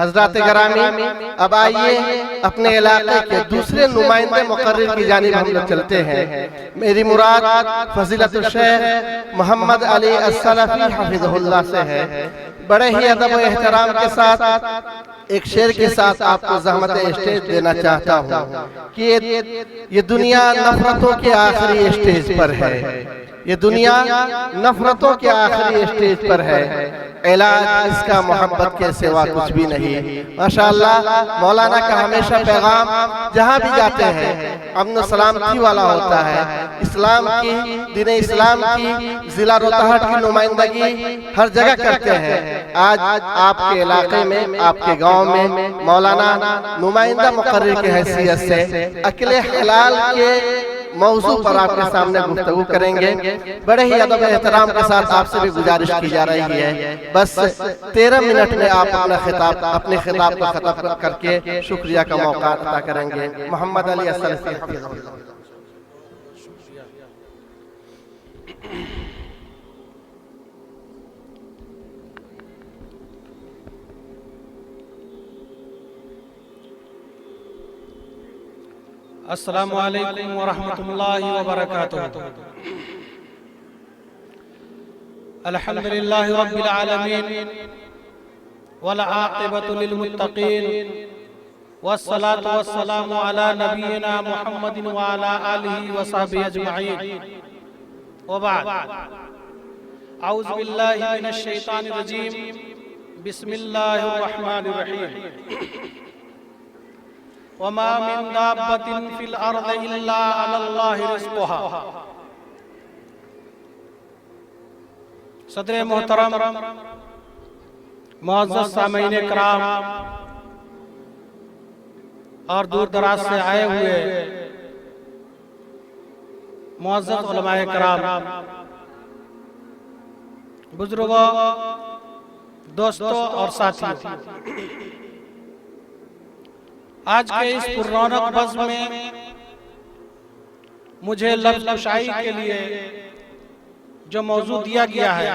حضرات گرامی، اب آئیے اپنے علاقے کے دوسرے نمائندے مقرر کی جانب ہم لوگ چلتے ہیں۔ میری مراد فضیلت الشیخ محمد علی السلفی حفظہ اللہ سے ہے۔ بڑے ہی ادب و احترام کے ساتھ ایک شعر کے ساتھ آپ کو زحمت اسٹیج دینا چاہتا ہوں کہ یہ دنیا نفرتوں کے آخری اسٹیج پر ہے۔ یہ دنیا نفرتوں کے آخری اسٹیج پر ہے، علاج اس کا محبت کے سوا کچھ بھی نہیں۔ ماشاءاللہ مولانا کا ہمیشہ پیغام جہاں بھی جاتے ہیں امن و سلامتی والا ہوتا ہے۔ اسلام کی، دین اسلام کی، ضلع روہتاس کی نمائندگی ہر جگہ کرتے ہیں۔ آج آپ کے علاقے میں، آپ کے گاؤں میں مولانا نمائندہ مقرر کی حیثیت سے اکل حلال کے موضوع پر آپ کے سامنے گفتگو کریں گے۔ بڑے ہی ادب احترام کے ساتھ آپ سے بھی گزارش کی جا رہی ہے، بس 13 منٹ میں آپ اپنے خطاب کو ختم کر کے شکریہ کا موقع عطا کریں گے۔ محمد علی السلفی حفظہ اللہ۔ السلام علیکم ورحمۃ اللہ وبرکاتہ۔ الحمدللہ رب العالمین والعاقبۃ للمتقین والصلاة والسلام علی نبینا محمد وعلی آلہ وصحبہ اجمعین، وبعد۔ اعوذ باللہ من الشیطان الرجیم، بسم اللہ الرحمن الرحیم۔ وما من دابة في الأرض إلا على الله رزقها۔ صدر محترم، معزز سامعین کرام اور دور دراز سے آئے ہوئے معزز علماء کرام، بزرگوں، دوستوں اور ساتھیوں، آج کے اس پر رونق بزم میں مجھے لفظ کشائی کے لیے جو موضوع دیا گیا ہے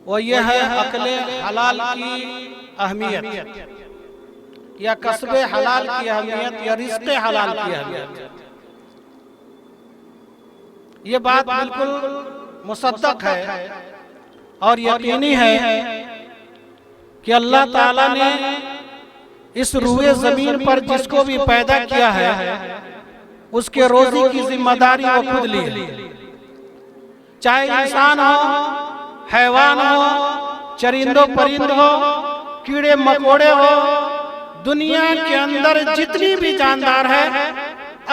وہ یہ ہے اکل حلال کی اہمیت، یا کسب حلال کی اہمیت، یا رزق حلال کی اہمیت۔ یہ بات بالکل مصدق ہے اور یقینی ہے کہ اللہ تعالیٰ نے اس روئے زمین پر جس کو بھی پیدا کیا ہے اس کے روزی کی ذمہ داری وہ خود لی ہے، چاہے انسان ہو، حیوان ہو، چرند و پرند ہو، کیڑے مکوڑے ہو، دنیا کے اندر جتنی بھی جاندار ہے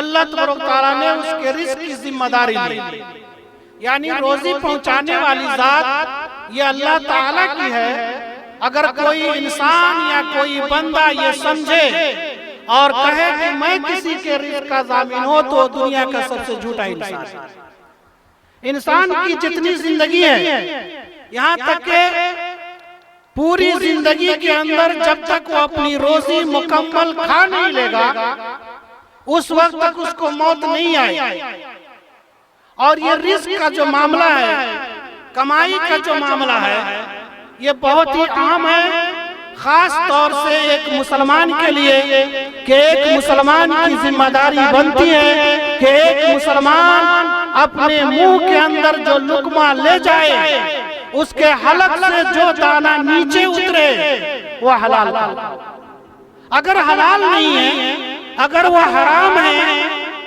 اللہ تبارک تعالیٰ نے اس کے رزق کی ذمہ داری لی، یعنی روزی پہنچانے والی ذات یہ اللہ تعالیٰ کی ہے۔ اگر کوئی انسان یا کوئی بندہ یہ سمجھے اور کہے کہ میں کسی کے رزق کا ضامن ہوں تو دنیا کا سب سے جھوٹا انسان ہے۔ انسان کی جتنی زندگی ہے، یہاں تک کہ پوری زندگی کے اندر جب تک وہ اپنی روزی مکمل کھا نہیں لے گا اس وقت تک اس کو موت نہیں آئے۔ اور یہ رزق کا جو معاملہ ہے، کمائی کا جو معاملہ ہے، یہ بہت ہی اہم ہے، خاص طور سے ایک مسلمان کے لیے، کہ ایک مسلمان کی ذمہ داری بنتی ہے کہ ایک مسلمان اپنے منہ کے اندر جو لقمہ لے جائے اس کے حلق سے جو دانہ نیچے اترے وہ حلال ہے۔ اگر حلال نہیں ہے، اگر وہ حرام ہے،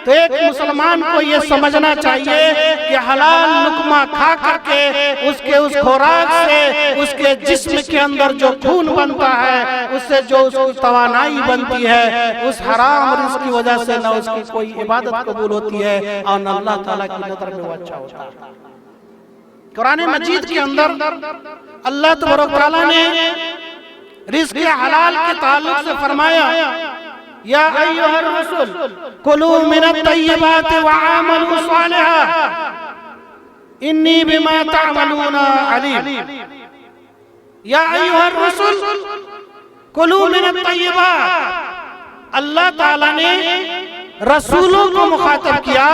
تو ایک مسلمان کو یہ سمجھنا چاہیے کہ حلال لقمہ کھا کر کے اس خوراک سے اس کے جسم کے اندر جو خون بنتا ہے، اس سے جو اس کی توانائی بنتی ہے، اس حرام رزق کی وجہ سے نہ اس کی کوئی عبادت قبول ہوتی ہے اور نہ اللہ تعالیٰ کی نظر میں وہ اچھا ہوتا ہے۔ قرآن مجید کے اندر اللہ تبارک تعالیٰ نے رزق حلال کے تعلق سے فرمایا، یا ایھا الرسل کلوا من الطیبات وعملوا صالحا انی بما تعملون علیم۔ یا ایھا الرسل کلوا من الطیبات، اللہ تعالیٰ نے رسولوں کو مخاطب کیا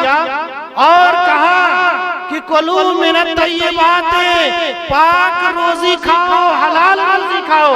اور کہا کہ کلوا من الطیبات، پاک روزی کھاؤ، حلال روزی کھاؤ۔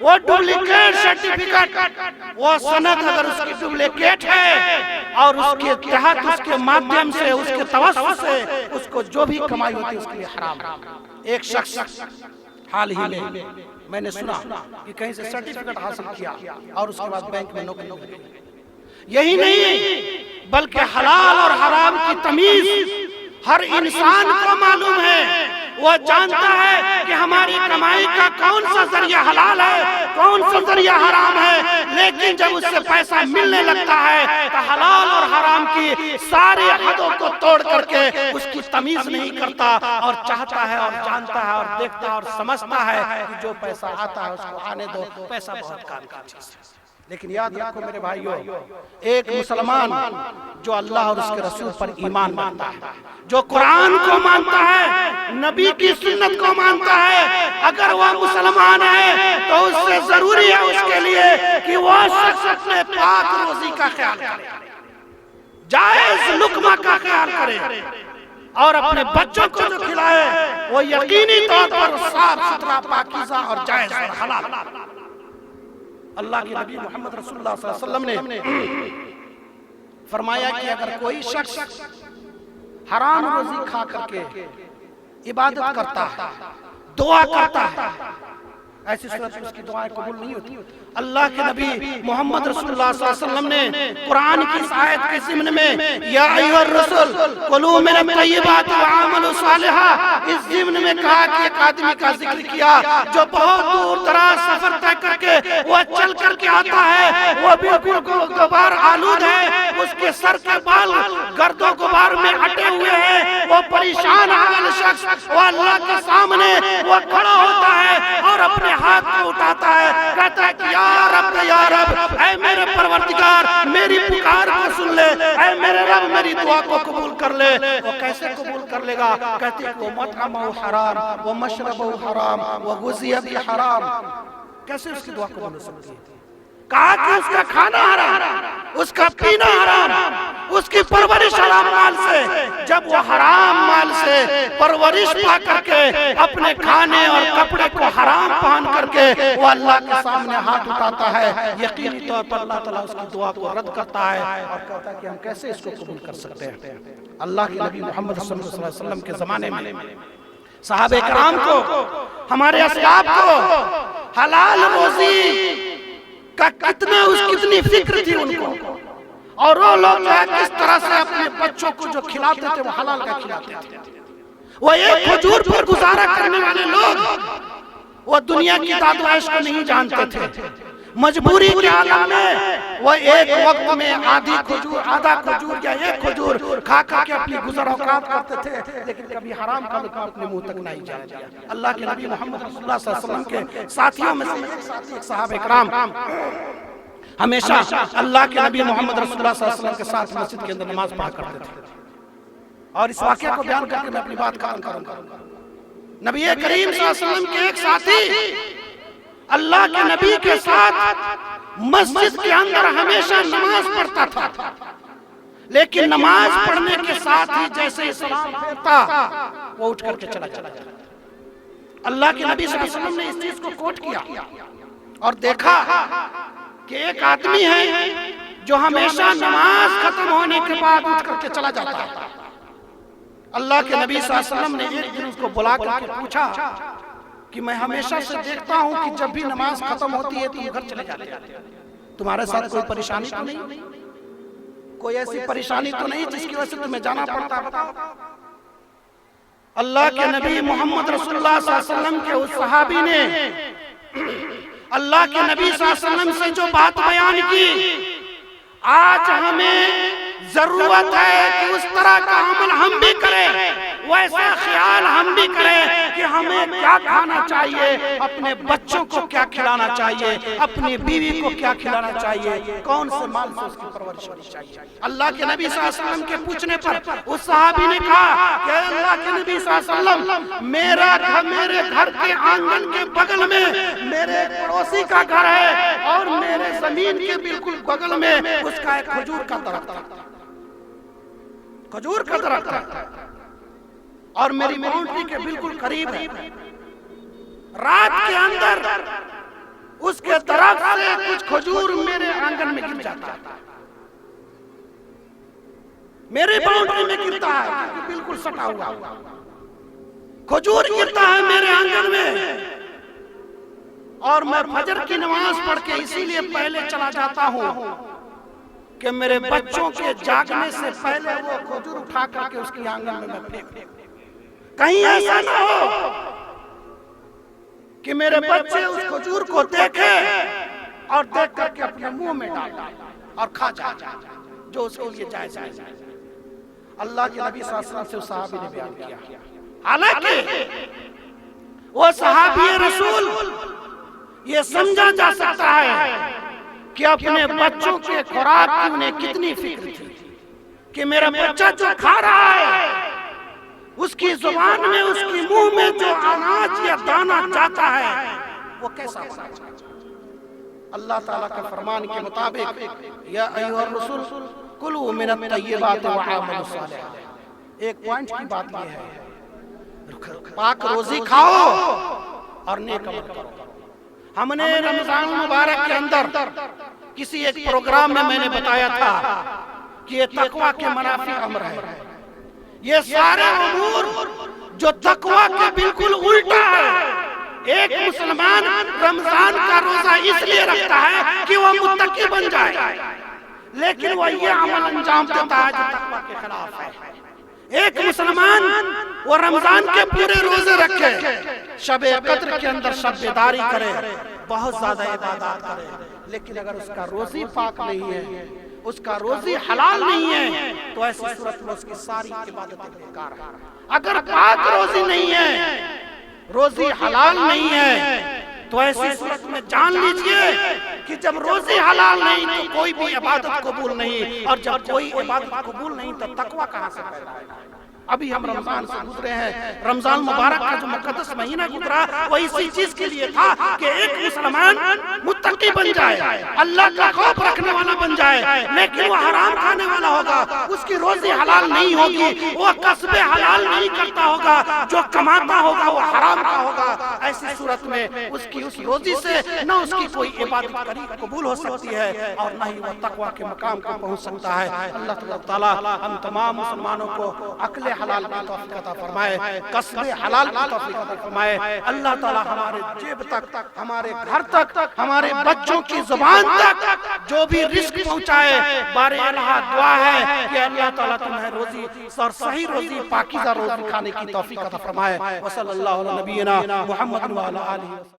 وہ ڈپلیکیٹ سرٹیفکیٹ، وہ سند اگر اس کی ڈپلیکیٹ ہے اور اس کے تحت اس کے مادھیم سے اس کے توسط سے اس کو جو بھی کمائی ہوتی ہے اس کے لیے حرام۔ ایک شخص حال ہی میں نے سنا کہ کہیں سے سرٹیفکیٹ حاصل کیا اور اس کے بعد بینک میں نوکری مل گئی۔ یہی نہیں بلکہ حلال اور حرام کی تمیز ہر انسان کو معلوم ہے، وہ جانتا ہے کہ ہماری کمائی کا کون سا ذریعہ حلال ہے، کون سا ذریعہ حرام ہے، لیکن جب اس سے پیسہ ملنے لگتا ہے تو حلال اور حرام کی سارے حدوں کو توڑ کر کے اس کی تمیز نہیں کرتا اور چاہتا ہے اور جانتا ہے اور دیکھتا ہے اور سمجھتا ہے کہ جو پیسہ آتا ہے اس کو آنے دو، پیسہ بہت کام کا چیز ہے۔ لیکن یاد رکھو میرے بھائیو، ایک مسلمان جو اللہ اور اس کے رسول پر ایمان مانتا ہے، جو قرآن کو مانتا ہے، نبی کی سنت کو مانتا ہے، اگر وہ مسلمان ہے تو اس سے ضروری ہے اس کے لیے کہ وہ شخص اپنے پاک روزی کا خیال کرے، جائز لقمہ کا خیال کرے، اور اپنے بچوں کو جو کھلائے وہ یقینی طور پر صاف ستھرا، پاکیزہ اور جائز اور حلال۔ اللہ کے نبی محمد رسول اللہ صلی اللہ علیہ وسلم نے فرمایا کہ اگر کوئی شخص حرام روزی کھا کر کے عبادت کرتا ہے، دعا کرتا ہے، ایسی صورت میں اس کی دعائیں قبول نہیں ہوتی۔ اللہ کے نبی محمد رسول اللہ صلی اللہ علیہ وسلم نے قرآن کی اس آیت کے ضمن میں یا ایھا الرسول کلوا من الطیبات وعملوا صالحا، اس ضمن میں کہا کہ ایک آدمی کا ذکر کیا جو بہت دور دراز سفر طے کر کے وہ چل کر کے آتا ہے، وہ بالکل غبار آلود ہے، اس کے سر کے بال گرد و غبار میں اٹے ہوئے ہیں، وہ پریشان حال شخص وہ اللہ کے سامنے وہ کھڑا ہوتا ہے اور اپنے ہاتھ کو اٹھاتا ہے، کہتا ہے کہ یا رب اے میرے پروردگار میری پکار کو سن لے، اے میرے رب میری دعا کو قبول کر لے۔ وہ کیسے قبول کر لے گا؟ کہتے ہیں وہ مطعمہ حرام وہ مشربہ حرام وہ غذی بحرام، کیسے اس کی دعا قبول ہو سکتی ہے؟ کہا کہ اس کا کھانا حرام، اس کا پینا حرام، اس کی پرورش حرام مال سے، جب وہ حرام مال سے پرورش پا کر کے اپنے کھانے اور کپڑے کو حرام پہن کر کے وہ اللہ کے سامنے ہاتھ اٹھاتا ہے، یقینی طور پر اللہ تعالیٰ اس کی دعا کو رد کرتا ہے اور کہتا ہے کہ ہم کیسے اس کو قبول کر سکتے ہیں۔ اللہ کے نبی محمد صلی اللہ علیہ وسلم کے زمانے میں صحابہ کرام کو، ہمارے اسلاف کو حلال روزی کا کتنی فکر تھی ان کو، اور وہ لوگ جو ہے کس طرح سے اپنے بچوں کو جو کھلاتے تھے وہ حلال کا کھلاتے تھے۔ وہ ایک کھجور پر گزارا کرنے والے لوگ وہ دنیا کی داد و عیش کو نہیں جانتے تھے، مجبوری کے عالم میں وہ ایک وقت میں آدھا کھجور یا ایک کھجور کھا کر کے اپنی گزر اوقات کرتے تھے، لیکن کبھی حرام کا لقمہ اپنے منہ تک نہیں جایا۔ اللہ کے نبی محمد رسول اللہ صلی اللہ علیہ وسلم کے ساتھیوں میں سے ایک صحابہ کرام ہمیشہ اللہ کے نبی محمد رسول اللہ صلی اللہ علیہ وسلم کے ساتھ مسجد کے اندر نماز پڑھا کرتے تھے، اور اس واقعہ کو بیان کر کے میں اپنی بات ختم کروں گا۔ نبی کریم صلی اللہ علیہ وسلم کے ایک ساتھی اللہ کے نبی کے ساتھ مسجد کے اندر ہمیشہ نماز پڑھتا تھا، لیکن نماز پڑھنے کے ساتھ ہی جیسے ہی سلام پھیرتا وہ اٹھ کر کے چلا جاتا۔ اللہ کے نبی صلی اللہ علیہ وسلم نے اس چیز کو کوٹ کیا اور دیکھا کہ ایک آدمی ہے جو ہمیشہ نماز ختم ہونے کے بعد اٹھ کر کے چلا جاتا ہے۔ اللہ کے نبی صلی اللہ علیہ وسلم نے ایک دن اس کو بلا کر کے پوچھا کہ میں ہمیشہ سے دیکھتا ہوں کہ جب بھی نماز ختم ہوتی ہے تم گھر چلے جاتے ہیں، تمہارے ساتھ کوئی پریشانی تو نہیں، کوئی ایسی پریشانی تو نہیں جس کی وجہ سے تمہیں جانا پڑتا ہے؟ اللہ کے نبی محمد رسول اللہ صلی اللہ علیہ وسلم کے اس صحابی نے اللہ کے نبی صلی اللہ علیہ وسلم سے جو بات بیان کی، آج ہمیں ضرورت ہے کہ اس طرح کا عمل ہم بھی کریں، ویسا خیال ہم بھی کریں کہ ہمیں کیا کھانا چاہیے، اپنے بچوں کو کیا کھلانا چاہیے، اپنی بیوی کو کیا کھلانا چاہیے، کون سے مال سے اس کی پرورش ہونی چاہیے۔ اللہ کے نبی صلی اللہ علیہ وسلم کے پوچھنے پر اس صحابی نے کہا کہ اللہ کے نبی صلی اللہ علیہ وسلم میرے گھر کے آنگن کے بغل میں میرے پڑوسی کا گھر ہے، اور میرے زمین کے بالکل بغل میں اس کا ایک کھجور کا درخت ہے، کھجور کا درخت ہے، اور میری باؤنڈری کے بالکل قریب ہے۔ رات کے اندر اس کے درخت سے کچھ کھجور میرے آنگن میں گر جاتا ہے، میرے باؤنڈری میں گرتا ہے، بالکل سٹا ہوا کھجور گرتا ہے میرے آنگن میں، اور میں فجر کی نماز پڑھ کے اسی لیے پہلے چلا جاتا ہوں کہ میرے بچوں کے جاگنے سے پہلے وہ کھجور اٹھا کر کے اس کی آنگن میں پھینک دوں، کہیں ایسا نہ ہو کہ میرے بچے اس کھجور کو دیکھے اور دیکھ کر کے اپنے منہ میں ڈالیں اور کھا جائے، جو اس کے لیے جائز ہے۔ اللہ کے نبی صلی اللہ علیہ وسلم سے اس صحابی نے بیان کیا، حالانکہ وہ صحابی رسول یہ سمجھا جا سکتا ہے کہ اپنے بچوں کے خوراک کی انہیں کتنی فکر تھی، کہ میرا بچہ جو کھا رہا ہے اس کی زبان میں، اس کی منہ میں جو اناج یا دانہ جاتا ہے وہ کیسا ہونا چاہیے۔ اللہ تعالیٰ کے فرمان کے مطابق یا ایھا الرسول کلوا من الطیبات وعملوا صالحا، ایک پوائنٹ کی بات یہ ہے پاک روزی کھاؤ اور نیک عمل کرو۔ ہم نے رمضان مبارک کے اندر کسی ایک پروگرام میں نے بتایا تھا کہ یہ تقوی کے منافی امر ہے، یہ سارے امور جو تقوی کے بالکل الٹا ہے۔ ایک مسلمان رمضان کا روزہ اس لیے رکھتا ہے کہ وہ متقی بن جائے، لیکن وہ یہ عمل انجام دیتا ہے جو تقوی کے خلاف ہے۔ ایک مسلمان وہ رمضان کے پورے روزے رکھے، شب قدر کے اندر شب بیداری کرے، بہت زیادہ عبادات کرے، لیکن اگر اس کا روزی پاک نہیں ہے، اس کا روزی حلال نہیں ہے، تو ایسی صورت میں اس کی ساری عبادتیں بیکار ہیں۔ اگر پاک روزی نہیں ہے، روزی حلال نہیں ہے، تو ایسی صورت میں جان لیجئے کہ جب روزی حلال نہیں تو کوئی بھی عبادت قبول نہیں، اور جب کوئی عبادت قبول نہیں تو تقوی کہاں سے پیدا ہوگا۔ ابھی ہم رمضان سے گزرے ہیں، رمضان مبارک کا جو مقدس مہینہ گزرا وہ اسی چیز کے لیے تھا کہ ایک مسلمان متقی بن جائے، اللہ کا خوف رکھنے والا بن جائے، لیکن وہ حرام کھانے والا ہوگا، اس کی روزی حلال نہیں ہوگی، وہ کسب حلال نہیں کرتا ہوگا، جو کماتا ہوگا وہ حرام کا ہوگا۔ ایسی صورت میں اس کی اس روزی سے نہ اس کی کوئی عبادت قبول ہو سکتی ہے اور نہ ہی وہ تقوی کے مقام کو پہنچ سکتا ہے۔ اللہ تعالیٰ ہم تمام مسلمانوں کو عقل حلال کی توفیق عطا فرمائے، کسب حلال کی توفیق عطا فرمائے۔ اللہ تعالیٰ ہمارے جیب تک، ہمارے گھر تک، ہمارے بچوں کی زبان تک جو بھی رزق پہنچائے، بارے الہ دعا ہے کہ اللہ تعالیٰ تمہیں روزی اور صحیح روزی، پاکیزہ روزی کھانے کی توفیق عطا فرمائے۔ وصلی اللہ علی نبینا محمد وعلی آلہ